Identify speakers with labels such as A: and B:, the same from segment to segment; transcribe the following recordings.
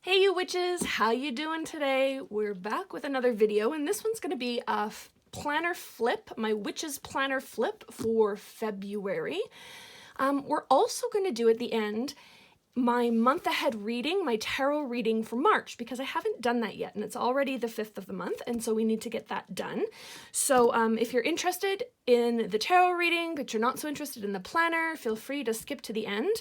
A: Hey you witches, how you doing today? We're back with another video, and this one's going to be a planner flip, my witches planner flip for February. We're also going to do at the end my month ahead reading, my tarot reading for March, because I haven't done that yet, and it's already the 5th of the month, and so we need to get that done. So if you're interested in the tarot reading, but you're not so interested in the planner, feel free to skip to the end.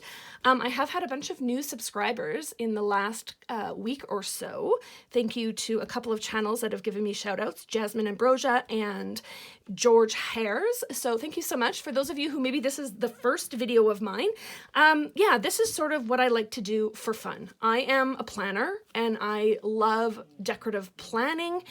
A: I have had a bunch of new subscribers in the last week or so. Thank you to a couple of channels that have given me shout outs, Jasmine Ambrosia and George Hares. So thank you so much. For those of you who maybe this is the first video of mine, yeah, this is sort of what I like to do for fun. I am a planner and I love decorative planning.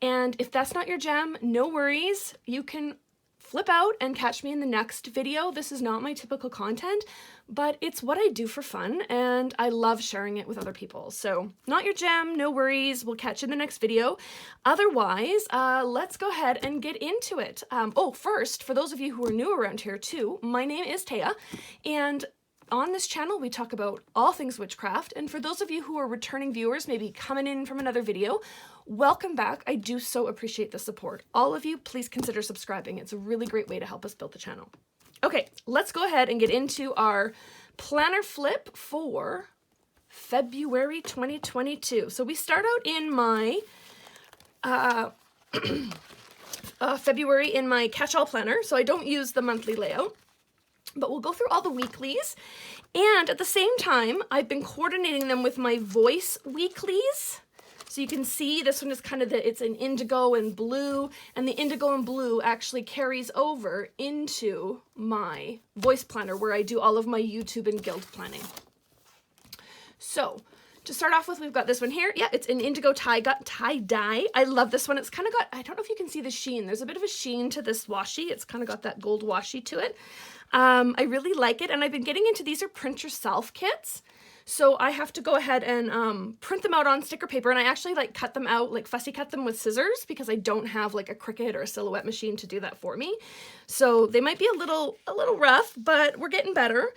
A: And if that's not your jam, no worries. You can flip out and catch me in the next video. This is not my typical content, but it's what I do for fun and I love sharing it with other people. So not your jam, no worries. We'll catch you in the next video. Otherwise, let's go ahead and get into it. Oh, first, for those of you who are new around here too, my name is Taya, and on this channel, we talk about all things witchcraft, and for those of you who are returning viewers, maybe coming in from another video, welcome back. I do so appreciate the support. All of you, please consider subscribing. It's a really great way to help us build the channel. Okay, let's go ahead and get into our planner flip for February 2022. So we start out in my February in my catch-all planner, so I don't use the monthly layout. But we'll go through all the weeklies, and at the same time, I've been coordinating them with my voice weeklies. So you can see this one is kind of it's an indigo and blue, and the indigo and blue actually carries over into my voice planner where I do all of my YouTube and guild planning. So to start off with, we've got this one here. Yeah, it's an indigo tie-dye. I love this one. It's kind of got, I don't know if you can see the sheen. There's a bit of a sheen to this washi. It's kind of got that gold washi to it. I really like it, and I've been getting into these are print yourself kits. So I have to go ahead and print them out on sticker paper, and I actually like cut them out, like fussy cut them with scissors because I don't have like a Cricut or a Silhouette machine to do that for me. So they might be a little rough, but we're getting better.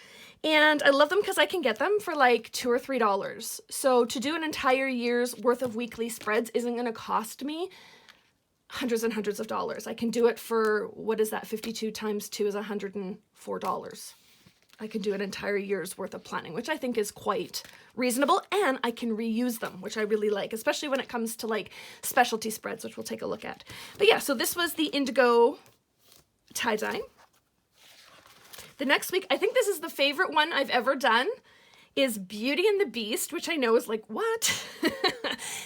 A: And I love them because I can get them for like $2 or $3. So to do an entire year's worth of weekly spreads isn't going to cost me hundreds and hundreds of dollars. I can do it for, what is that, 52 times 2 is $104. I can do an entire year's worth of planning, which I think is quite reasonable, and I can reuse them, which I really like, especially when it comes to like specialty spreads, which we'll take a look at. But yeah, so this was the indigo tie-dye. The next week, I think this is the favorite one I've ever done, is Beauty and the Beast, which I know is like, what?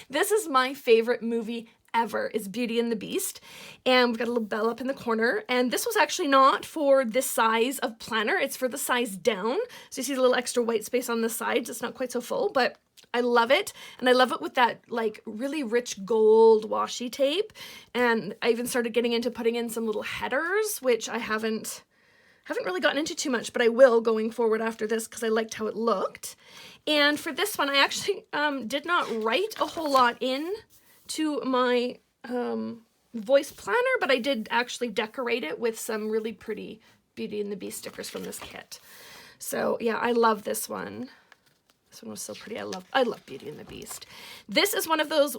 A: This is my favorite movie ever, is Beauty and the Beast. And we've got a little bell up in the corner. And this was actually not for this size of planner. It's for the size down. So you see the little extra white space on the sides. It's not quite so full, but I love it. And I love it with that like really rich gold washi tape. And I even started getting into putting in some little headers, which I haven't really gotten into too much, but I will going forward after this because I liked how it looked. And for this one, I actually did not write a whole lot in to my voice planner, but I did actually decorate it with some really pretty Beauty and the Beast stickers from this kit. So yeah, I love this one. This one was so pretty. I love Beauty and the Beast. This is one of those,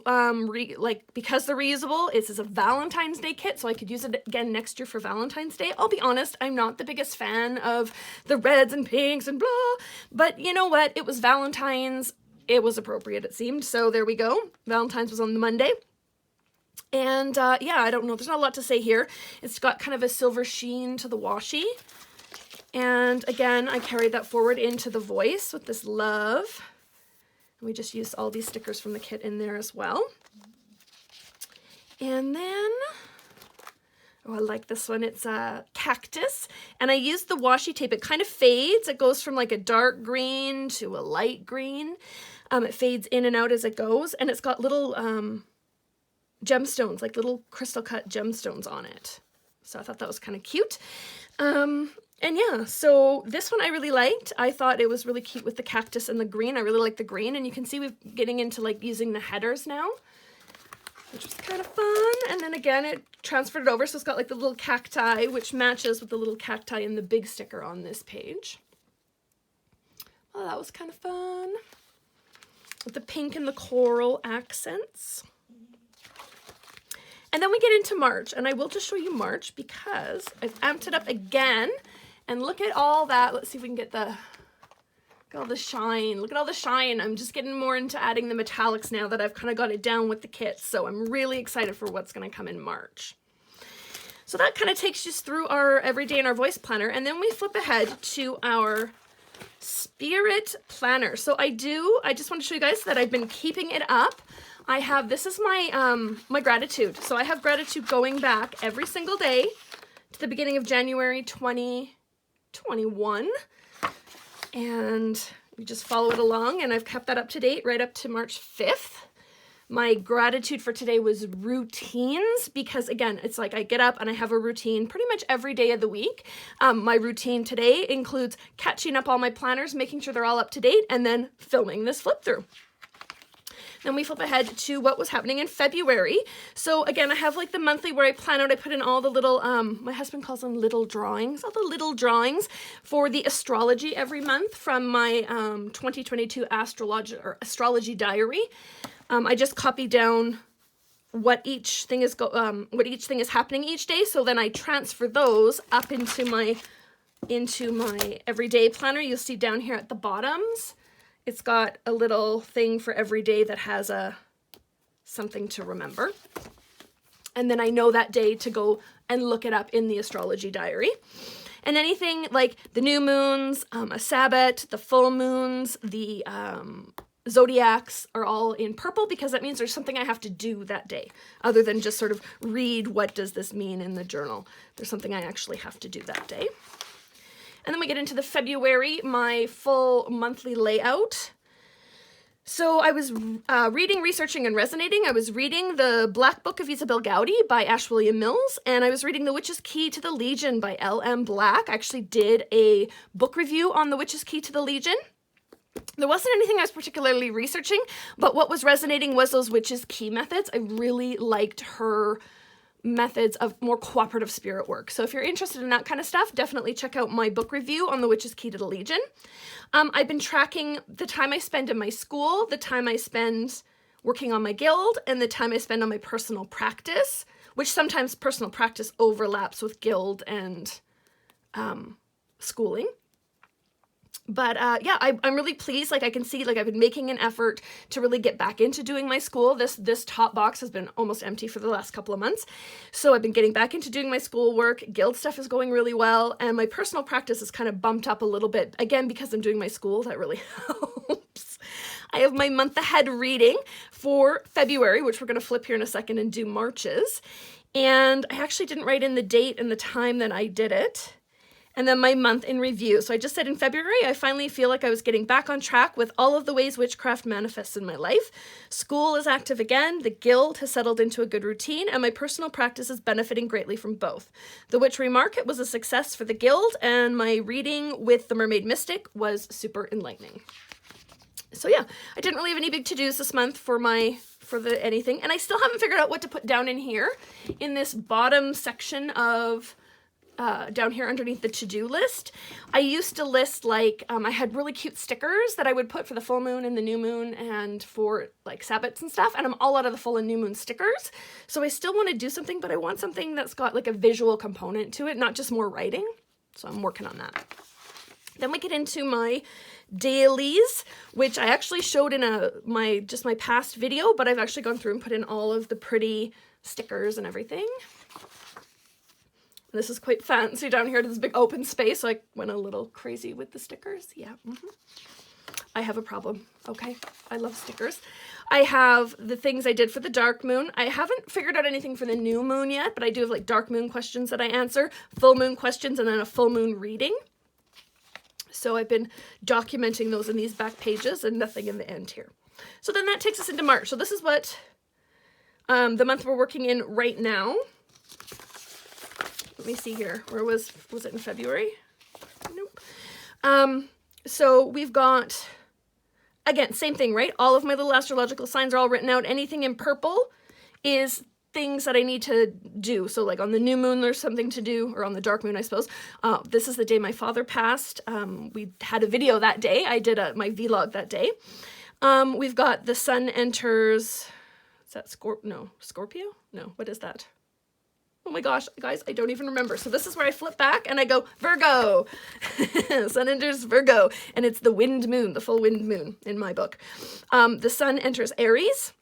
A: because they're reusable, this is a Valentine's Day kit, so I could use it again next year for Valentine's Day. I'll be honest, I'm not the biggest fan of the reds and pinks and blah, but you know what? It was Valentine's. It was appropriate, it seemed. So there we go. Valentine's was on the Monday. And yeah, I don't know. There's not a lot to say here. It's got kind of a silver sheen to the washi. And again, I carried that forward into the voice with this love. And we just used all these stickers from the kit in there as well. And then, oh, I like this one. It's a cactus. And I used the washi tape. It kind of fades. It goes from like a dark green to a light green. It fades in and out as it goes. And it's got little gemstones, like little crystal cut gemstones on it. So I thought that was kind of cute. And yeah, so this one I really liked. I thought it was really cute with the cactus and the green. I really like the green. And you can see we're getting into like using the headers now, which was kind of fun. And then again, it transferred it over. So it's got like the little cacti, which matches with the little cacti in the big sticker on this page. Well, that was kind of fun. with the pink and the coral accents. And then we get into March, and I will just show you March because I've amped it up again. And look at all that. Let's see if we can get all the shine. Look at all the shine. I'm just getting more into adding the metallics now that I've kind of got it down with the kits. So I'm really excited for what's going to come in March. So that kind of takes us through our everyday in our voice planner. And then we flip ahead to our spirit planner. So I just want to show you guys that I've been keeping it up. This is my, my gratitude. So I have gratitude going back every single day to the beginning of January 2021. And we just follow it along, and I've kept that up to date right up to March 5th. My gratitude for today was routines, because again, it's like I get up and I have a routine pretty much every day of the week. My routine today includes catching up all my planners, making sure they're all up to date, and then filming this flip through. Then we flip ahead to what was happening in February. So again, I have like the monthly where I plan out, I put in all the little, my husband calls them little drawings, all the little drawings for the astrology every month from my 2022 astrology diary. I just copy down what each thing is happening each day. So then I transfer those up into my everyday planner. You'll see down here at the bottoms, it's got a little thing for every day that has something to remember. And then I know that day to go and look it up in the astrology diary. And anything like the new moons, a Sabbath, the full moons, the zodiacs are all in purple, because that means there's something I have to do that day other than just sort of read what does this mean in the journal. There's something I actually have to do that day. And then we get into the February, my full monthly layout. So I was reading, researching, and resonating. I was reading the Black Book of Isabel Gowdy by Ash William Mills, and I was reading The Witch's Key to the Legion by L.M. Black. I actually did a book review on The Witch's Key to the Legion. There wasn't anything I was particularly researching, but what was resonating was those Witch's Key methods. I really liked her methods of more cooperative spirit work. So if you're interested in that kind of stuff, definitely check out my book review on The Witch's Key to the Legion. I've been tracking the time I spend in my school, the time I spend working on my guild, and the time I spend on my personal practice, which sometimes personal practice overlaps with guild and schooling. But yeah, I'm really pleased. Like I can see, like I've been making an effort to really get back into doing my school. This top box has been almost empty for the last couple of months. So I've been getting back into doing my school work. Guild stuff is going really well. And my personal practice is kind of bumped up a little bit. Again, because I'm doing my school, that really helps. I have my month ahead reading for February, which we're going to flip here in a second and do March's. And I actually didn't write in the date and the time that I did it. And then my month in review. So I just said in February, I finally feel like I was getting back on track with all of the ways witchcraft manifests in my life. School is active again, the guild has settled into a good routine, and my personal practice is benefiting greatly from both. The Witchery Market was a success for the guild, and my reading with the Mermaid Mystic was super enlightening. So yeah, I didn't really have any big to-dos this month for anything, and I still haven't figured out what to put down in here in this bottom section of down here underneath the to-do list. I used to list like, I had really cute stickers that I would put for the full moon and the new moon and for like Sabbats and stuff, and I'm all out of the full and new moon stickers. So I still want to do something, but I want something that's got like a visual component to it, not just more writing. So I'm working on that. Then we get into my dailies, which I actually showed in my past video, but I've actually gone through and put in all of the pretty stickers and everything. This is quite fancy down here to this big open space, so I went a little crazy with the stickers. Yeah, I have a problem, okay? I love stickers. I have the things I did for the dark moon. I haven't figured out anything for the new moon yet, but I do have like dark moon questions that I answer, full moon questions, and then a full moon reading. So I've been documenting those in these back pages and nothing in the end here. So then that takes us into March. So this is what the month we're working in right now. Let me see here. Where was it in February? Nope. So we've got, again, same thing, right? All of my little astrological signs are all written out. Anything in purple is things that I need to do. So like on the new moon, there's something to do, or on the dark moon, I suppose. This is the day my father passed. We had a video that day. I did my vlog that day. We've got the sun enters, is that Scorpio? No, what is that? Oh my gosh, guys, I don't even remember. So this is where I flip back and I go, Virgo. Sun enters Virgo, and it's the wind moon, the full wind moon in my book. The sun enters Aries,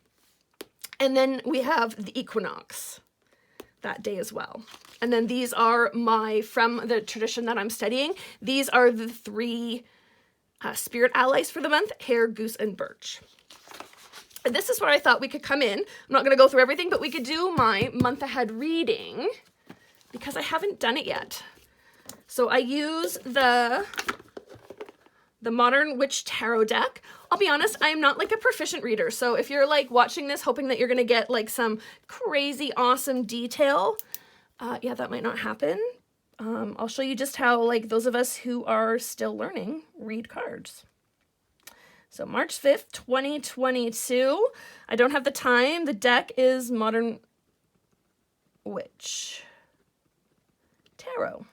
A: and then we have the equinox that day as well. And then these are from the tradition that I'm studying, these are the 3 spirit allies for the month: hare, goose, and birch. And this is where I thought we could come in. I'm not going to go through everything, but we could do my month ahead reading because I haven't done it yet. So I use the Modern Witch Tarot deck. I'll be honest, I am not like a proficient reader. So if you're like watching this hoping that you're going to get like some crazy awesome detail, yeah, that might not happen. I'll show you just how like those of us who are still learning read cards. So March 5th, 2022. I don't have the time. The deck is Modern Witch Tarot.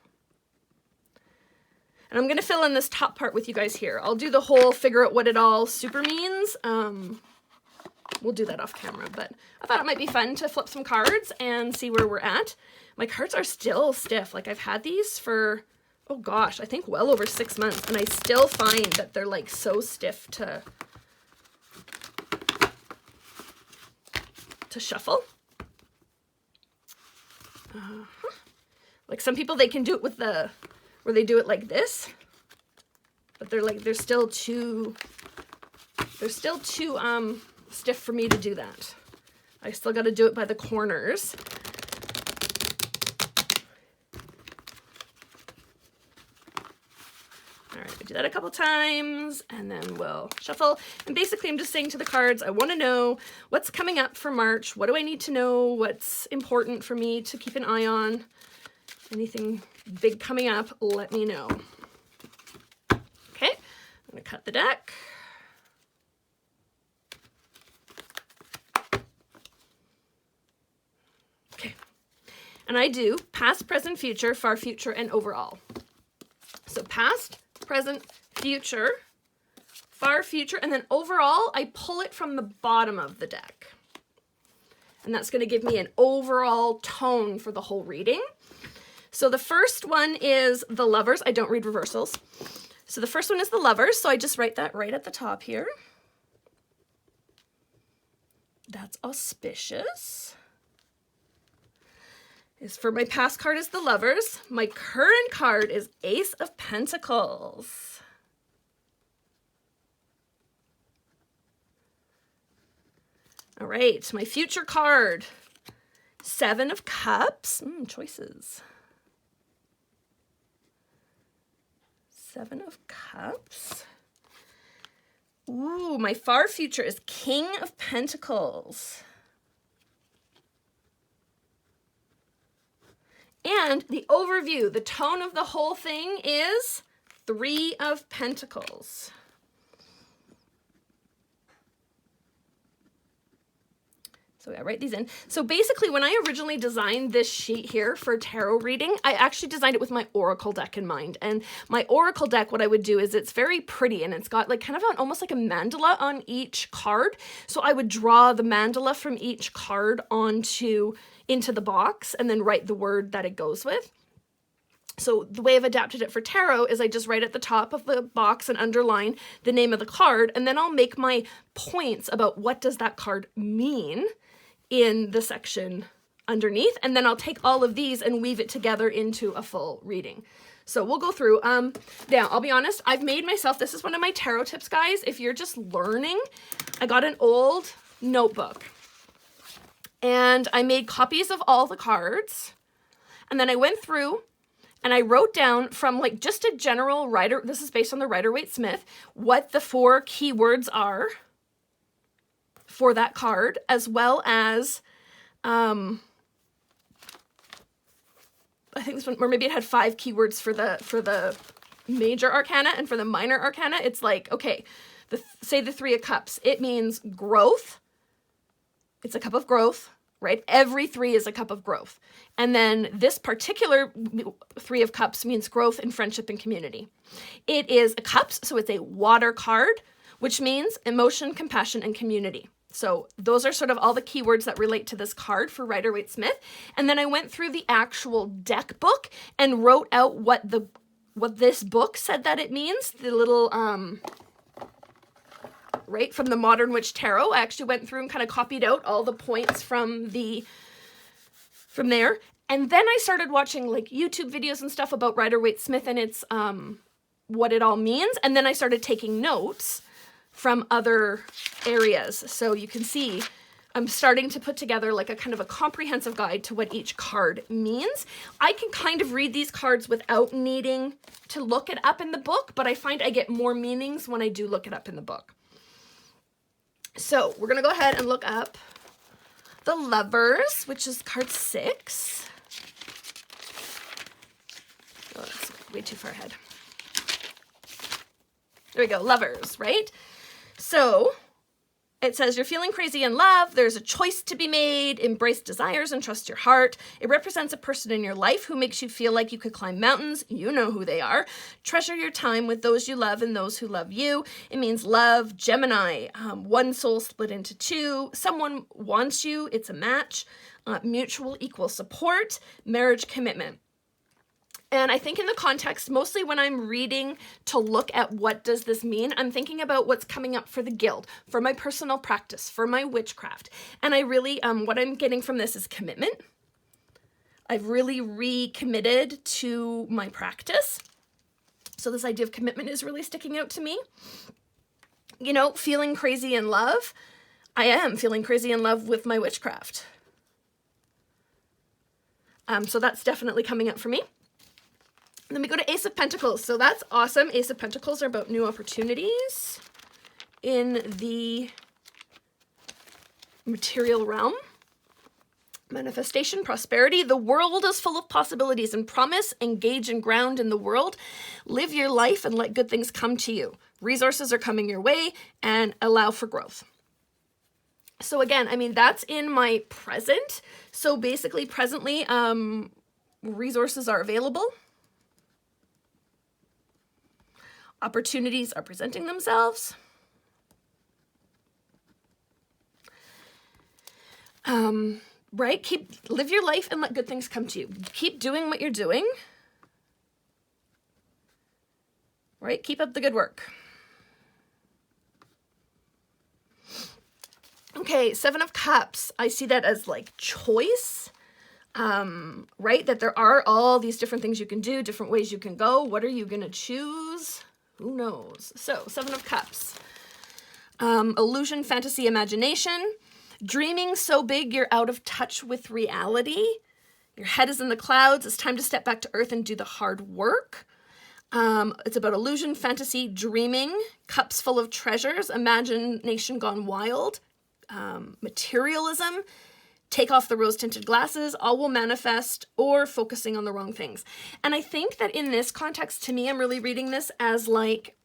A: And I'm going to fill in this top part with you guys here. I'll do the whole figure out what it all super means. We'll do that off camera, but I thought it might be fun to flip some cards and see where we're at. My cards are still stiff. Like I've had these for, oh gosh, I think well over 6 months, and I still find that they're like so stiff to shuffle. Like some people, they can do it with where they do it like this, but they're still too stiff for me to do that. I still got to do it by the corners. All right, I do that a couple times and then we'll shuffle. And basically I'm just saying to the cards, I want to know what's coming up for March. What do I need to know? What's important for me to keep an eye on? Anything big coming up, let me know. Okay, I'm going to cut the deck. Okay, and I do past, present, future, far future, and overall. So past, present, future, far future, and then overall, I pull it from the bottom of the deck. And that's going to give me an overall tone for the whole reading. So the first one is the Lovers. I don't read reversals. So the first one is the Lovers. So I just write that right at the top here. That's auspicious. For my past card is the Lovers. My current card is Ace of Pentacles. All right, my future card, Seven of Cups. Choices. Seven of Cups. Ooh, my far future is King of Pentacles. And the overview, the tone of the whole thing is Three of Pentacles. So I write these in. So basically when I originally designed this sheet here for tarot reading, I actually designed it with my Oracle deck in mind. And my Oracle deck, what I would do is it's very pretty and it's got like kind of almost like a mandala on each card. So I would draw the mandala from each card into the box and then write the word that it goes with. So the way I've adapted it for tarot is I just write at the top of the box and underline the name of the card, and then I'll make my points about what does that card mean in the section underneath, and then I'll take all of these and weave it together into a full reading. So we'll go through. Now, I'll be honest, I've made myself, this is one of my tarot tips, guys. If you're just learning, I got an old notebook and I made copies of all the cards, and then I went through and I wrote down from like just a general Rider, this is based on the Rider-Waite-Smith, what the 4 keywords are for that card, as well as, I think this one, or maybe it had 5 keywords for the major arcana, and for the minor arcana, it's like, okay, say the 3 of Cups, it means growth. It's a cup of growth, right? Every 3 is a cup of growth. And then this particular 3 of Cups means growth in friendship and community. It is a cups, so it's a water card, which means emotion, compassion, and community. So those are sort of all the keywords that relate to this card for Rider-Waite-Smith. And then I went through the actual deck book and wrote out what this book said that it means. The little, right, from the Modern Witch Tarot. I actually went through and kind of copied out all the points from there. And then I started watching like YouTube videos and stuff about Rider-Waite-Smith and its, what it all means. And then I started taking notes from other areas. So you can see I'm starting to put together like a kind of a comprehensive guide to what each card means. I can kind of read these cards without needing to look it up in the book, but I find I get more meanings when I do look it up in the book. So we're going to go ahead and look up the Lovers, which is card 6. Oh, that's way too far ahead. There we go, Lovers, right? So it says you're feeling crazy in love. There's a choice to be made. Embrace desires and trust your heart. It represents a person in your life who makes you feel like you could climb mountains. You know who they are. Treasure your time with those you love and those who love you. It means love. Gemini, one soul split into two. Someone wants you. It's a match. Mutual equal support. Marriage commitment. And I think in the context, mostly when I'm reading to look at what does this mean, I'm thinking about what's coming up for the guild, for my personal practice, for my witchcraft. And I really, what I'm getting from this is commitment. I've really recommitted to my practice. So this idea of commitment is really sticking out to me. You know, feeling crazy in love. I am feeling crazy in love with my witchcraft. So that's definitely coming up for me. Then we go to Ace of Pentacles. So that's awesome. Ace of Pentacles are about new opportunities in the material realm. Manifestation, prosperity. The world is full of possibilities and promise. Engage and ground in the world. Live your life and let good things come to you. Resources are coming your way and allow for growth. So again, I mean, that's in my present. So basically, presently, resources are available. Opportunities are presenting themselves. Right? Live your life and let good things come to you. Keep doing what you're doing. Right? Keep up the good work. Okay, Seven of Cups. I see that as like choice. Right? That there are all these different things you can do, different ways you can go. What are you going to choose? Who knows? So, Seven of Cups. Illusion, fantasy, imagination. Dreaming so big you're out of touch with reality. Your head is in the clouds. It's time to step back to earth and do the hard work. It's about illusion, fantasy, dreaming. Cups full of treasures. Imagination gone wild. Materialism. Take off the rose-tinted glasses, all will manifest, or focusing on the wrong things. And I think that in this context, to me, I'm really reading this as like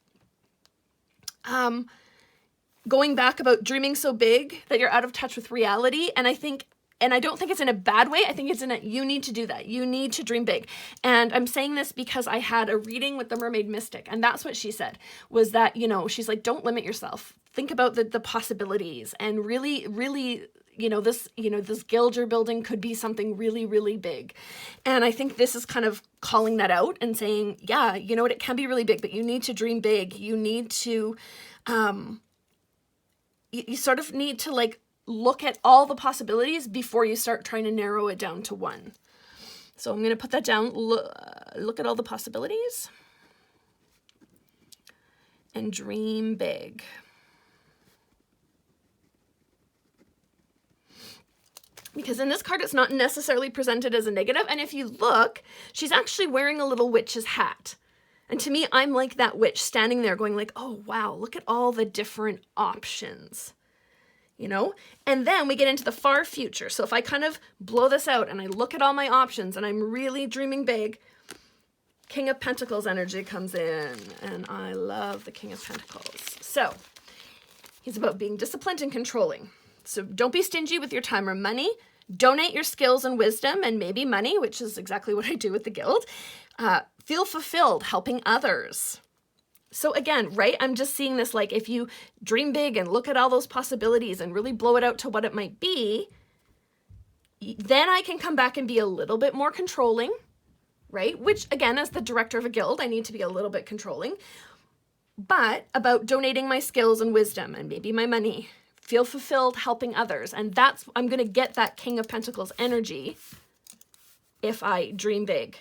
A: going back about dreaming so big that you're out of touch with reality. And I don't think it's in a bad way. I think it's in a, you need to do that. You need to dream big. And I'm saying this because I had a reading with the Mermaid Mystic. And that's what she said, was that, you know, she's like, don't limit yourself. Think about the possibilities and really, really, this guild you're building could be something really, really big. And I think this is kind of calling that out and saying, yeah, you know what, it can be really big, but you need to dream big. You need to, you sort of need to like look at all the possibilities before you start trying to narrow it down to one. So I'm going to put that down. Look at all the possibilities and dream big. Because in this card, it's not necessarily presented as a negative. And if you look, she's actually wearing a little witch's hat. And to me, I'm like that witch standing there going like, oh, wow, look at all the different options, you know? And then we get into the far future. So if I kind of blow this out and I look at all my options and I'm really dreaming big, King of Pentacles energy comes in. And I love the King of Pentacles. So he's about being disciplined and controlling. So don't be stingy with your time or money. Donate your skills and wisdom and maybe money, which is exactly what I do with the guild. Feel fulfilled helping others. So again, right, I'm just seeing this like if you dream big and look at all those possibilities and really blow it out to what it might be, then I can come back and be a little bit more controlling, right? Which again, as the director of a guild, I need to be a little bit controlling, but about donating my skills and wisdom and maybe my money, feel fulfilled helping others. And that's, I'm going to get that King of Pentacles energy if I dream big,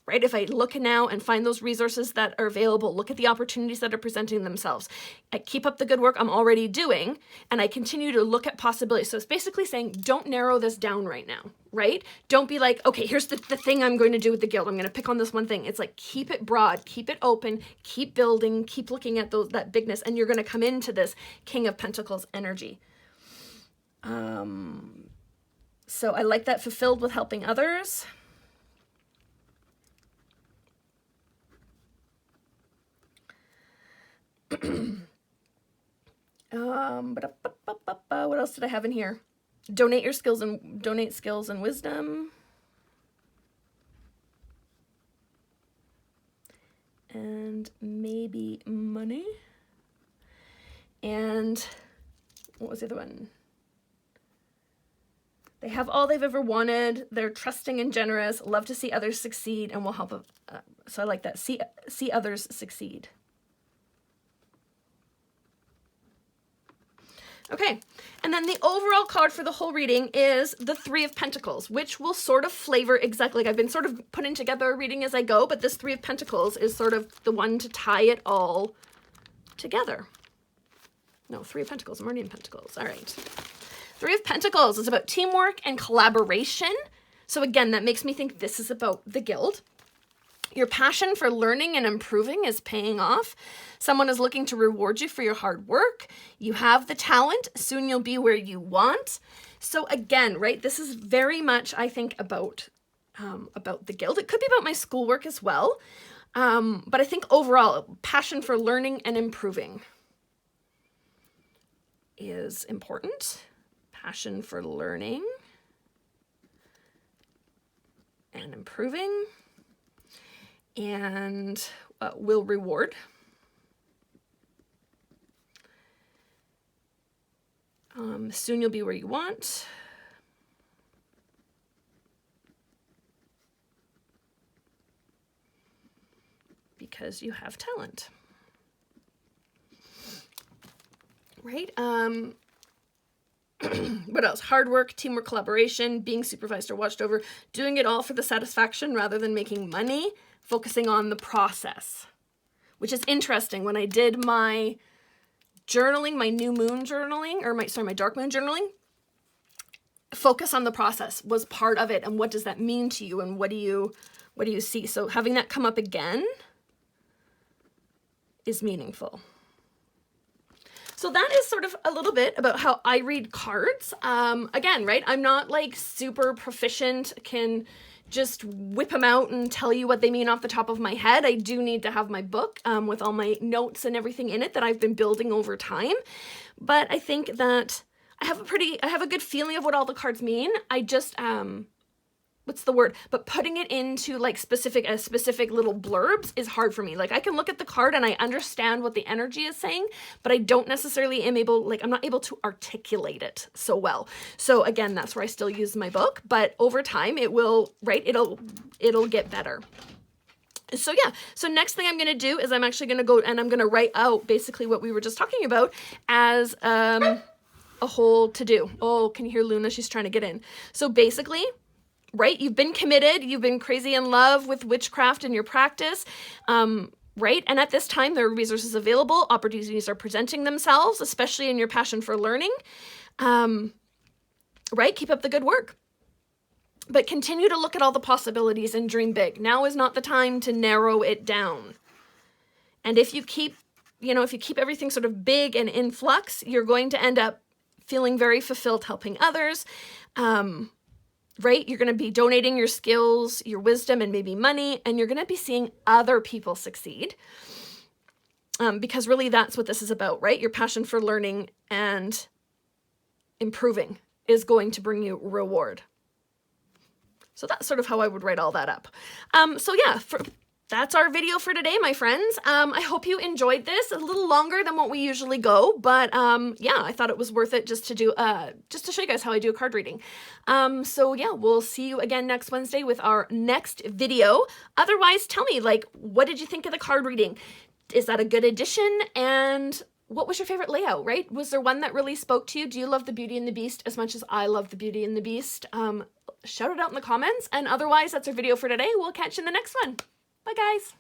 A: right? If I look now and find those resources that are available, look at the opportunities that are presenting themselves. I keep up the good work I'm already doing, and I continue to look at possibilities. So it's basically saying, don't narrow this down right now, right? Don't be like, okay, here's the thing I'm going to do with the guild. I'm going to pick on this one thing. It's like, keep it broad, keep it open, keep building, keep looking at that bigness, and you're going to come into this King of Pentacles energy. So I like that, fulfilled with helping others. What else did I have in here? Donate skills and wisdom. And maybe money. And what was the other one? They have all they've ever wanted. They're trusting and generous, love to see others succeed, and will help. So I like that. See others succeed. Okay, and then the overall card for the whole reading is the Three of Pentacles, which will sort of flavor exactly, like I've been sort of putting together a reading as I go, but this Three of Pentacles is sort of the one to tie it all together. No, Three of Pentacles, I'm already in Pentacles, all right. Three of Pentacles is about teamwork and collaboration. So again, that makes me think this is about the guild. Your passion for learning and improving is paying off. Someone is looking to reward you for your hard work. You have the talent. Soon you'll be where you want. So again, right, this is very much, I think, about the guild. It could be about my schoolwork as well. But I think overall, passion for learning and improving is important. Passion for learning and improving. And will reward. Soon you'll be where you want. Because you have talent. Right? What else? Hard work, teamwork, collaboration, being supervised or watched over, doing it all for the satisfaction rather than making money, focusing on the process, which is interesting. When I did my journaling, my new moon journaling, or my dark moon journaling, focus on the process was part of it. And what does that mean to you? And what do you see? So having that come up again is meaningful. So that is sort of a little bit about how I read cards. Again, right? I'm not like super proficient, can just whip them out and tell you what they mean off the top of my head. I do need to have my book with all my notes and everything in it that I've been building over time. But I think that I have a good feeling of what all the cards mean. I just, what's the word? But putting it into like specific little blurbs is hard for me. Like I can look at the card and I understand what the energy is saying, but I don't necessarily I'm not able to articulate it so well. So again, that's where I still use my book, but over time it will, right? It'll get better. So yeah, so next thing I'm going to do is I'm actually going to go and I'm going to write out basically what we were just talking about as a whole to do. Oh, can you hear Luna? She's trying to get in. So basically, right? You've been committed. You've been crazy in love with witchcraft in your practice, right? And at this time, there are resources available. Opportunities are presenting themselves, especially in your passion for learning, right? Keep up the good work. But continue to look at all the possibilities and dream big. Now is not the time to narrow it down. And if you keep everything sort of big and in flux, you're going to end up feeling very fulfilled helping others, right? You're going to be donating your skills, your wisdom, and maybe money, and you're going to be seeing other people succeed. Because really that's what this is about, right? Your passion for learning and improving is going to bring you reward. So that's sort of how I would write all that up. So yeah, that's our video for today, my friends. I hope you enjoyed this. A little longer than what we usually go, but yeah, I thought it was worth it just to do, just to show you guys how I do a card reading. So yeah, we'll see you again next Wednesday with our next video. Otherwise, tell me, like, what did you think of the card reading? Is that a good addition? And what was your favorite layout, right? Was there one that really spoke to you? Do you love the Beauty and the Beast as much as I love the Beauty and the Beast? Shout it out in the comments. And otherwise, that's our video for today. We'll catch you in the next one. Bye, guys.